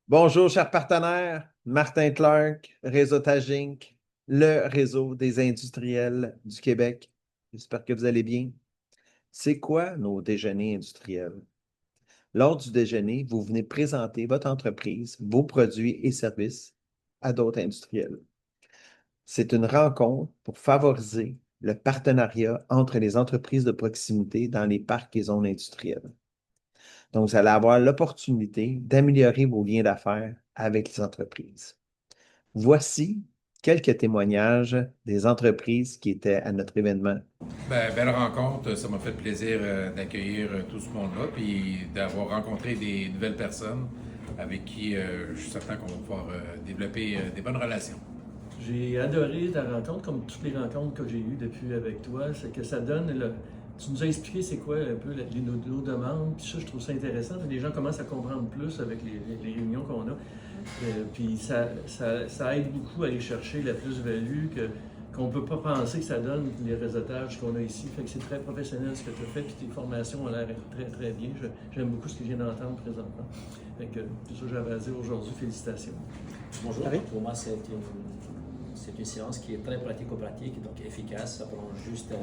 Bonjour, chers partenaires. Martin Clark, Réseautage Inc., le réseau des industriels du Québec. J'espère que vous allez bien. C'est quoi nos déjeuners industriels? Lors du déjeuner, vous venez présenter votre entreprise, vos produits et services à d'autres industriels. C'est une rencontre pour favoriser le partenariat entre les entreprises de proximité dans les parcs et zones industrielles. Donc, vous allez avoir l'opportunité d'améliorer vos liens d'affaires avec les entreprises. Voici quelques témoignages des entreprises qui étaient à notre événement. Belle rencontre, ça m'a fait plaisir d'accueillir tout ce monde-là, puis d'avoir rencontré des nouvelles personnes avec qui je suis certain qu'on va pouvoir développer des bonnes relations. J'ai adoré ta rencontre, comme toutes les rencontres que j'ai eues depuis avec toi. C'est que ça donne tu nous as expliqué c'est quoi un peu nos demandes, puis ça, je trouve ça intéressant. Les gens commencent à comprendre plus avec les réunions qu'on a. Puis ça aide beaucoup à aller chercher la plus-value qu'on ne peut pas penser que ça donne les réseautages qu'on a ici. Fait que c'est très professionnel ce que tu as fait, puis tes formations ont l'air très, très bien. J'aime beaucoup ce que je viens d'entendre présentement. Fait que c'est ça que j'avais à dire aujourd'hui. Félicitations. Bonjour, pour moi c'est une séance qui est très pratico-pratique, donc efficace. Ça prend juste 2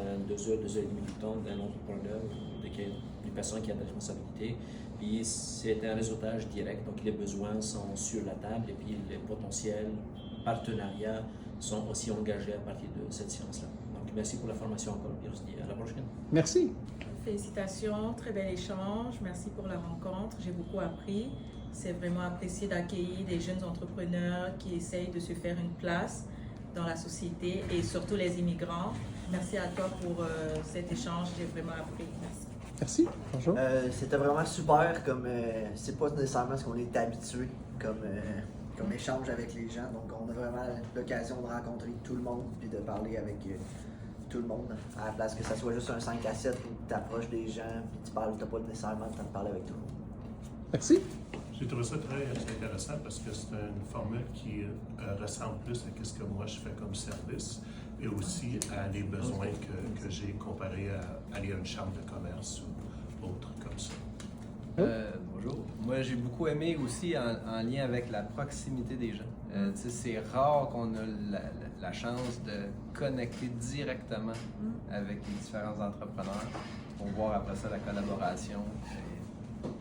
heures, 2 heures et demie du temps d'un entrepreneur, d'une personne qui a des responsabilités. Puis c'est un réseautage direct, donc les besoins sont sur la table et puis les potentiels partenariats sont aussi engagés à partir de cette séance-là. Donc merci pour la formation encore et on se dit à la prochaine. Merci. Félicitations, très bel échange. Merci pour la rencontre. J'ai beaucoup appris. C'est vraiment apprécié d'accueillir des jeunes entrepreneurs qui essayent de se faire une place dans la société et surtout les immigrants. Merci à toi pour cet échange. J'ai vraiment appris. Merci. Merci. Bonjour. C'était vraiment super, comme c'est pas nécessairement ce qu'on est habitué comme échange avec les gens. Donc on a vraiment l'occasion de rencontrer tout le monde puis de parler avec tout le monde. À la place que ça soit juste un 5 à 7 où tu approches des gens puis tu parles, t'as pas nécessairement le temps de parler avec tout le monde. Merci. J'ai trouvé ça très intéressant parce que c'est une formule qui ressemble plus à ce que moi je fais comme service et aussi à les besoins que j'ai comparé à aller à une chambre de commerce ou autre comme ça. Bonjour. Moi, j'ai beaucoup aimé aussi en lien avec la proximité des gens. C'est rare qu'on a la chance de connecter directement avec les différents entrepreneurs pour voir après ça la collaboration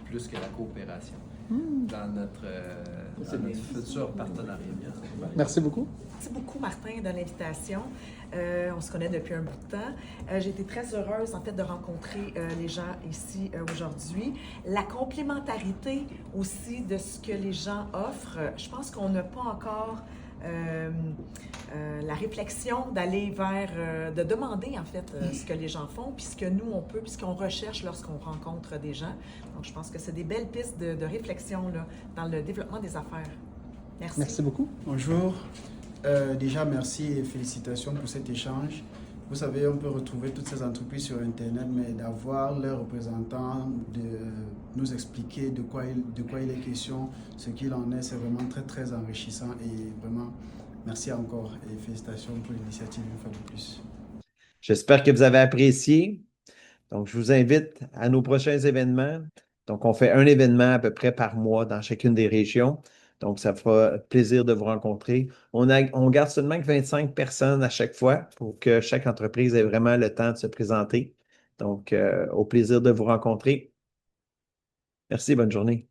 plus que la coopération dans notre futur partenariat. Merci beaucoup. Merci beaucoup, Martin, de l'invitation. On se connaît depuis un bout de temps. J'ai été très heureuse, en fait, de rencontrer les gens ici aujourd'hui. La complémentarité aussi de ce que les gens offrent, je pense qu'on n'a pas encore la réflexion d'aller vers, de demander, en fait, ce que les gens font, puis ce que nous, on peut, puis ce qu'on recherche lorsqu'on rencontre des gens. Donc, je pense que c'est des belles pistes de réflexion là, dans le développement des affaires. Merci. Merci beaucoup. Bonjour. Déjà, merci et félicitations pour cet échange. Vous savez, on peut retrouver toutes ces entreprises sur Internet, mais d'avoir leurs représentants, de nous expliquer de quoi il est question, ce qu'il en est, c'est vraiment très, très enrichissant. Et vraiment, merci encore et félicitations pour l'initiative une fois de plus. J'espère que vous avez apprécié. Donc, je vous invite à nos prochains événements. Donc, on fait un événement à peu près par mois dans chacune des régions. Donc, ça fera plaisir de vous rencontrer. On garde seulement que 25 personnes à chaque fois pour que chaque entreprise ait vraiment le temps de se présenter. Donc, au plaisir de vous rencontrer. Merci, bonne journée.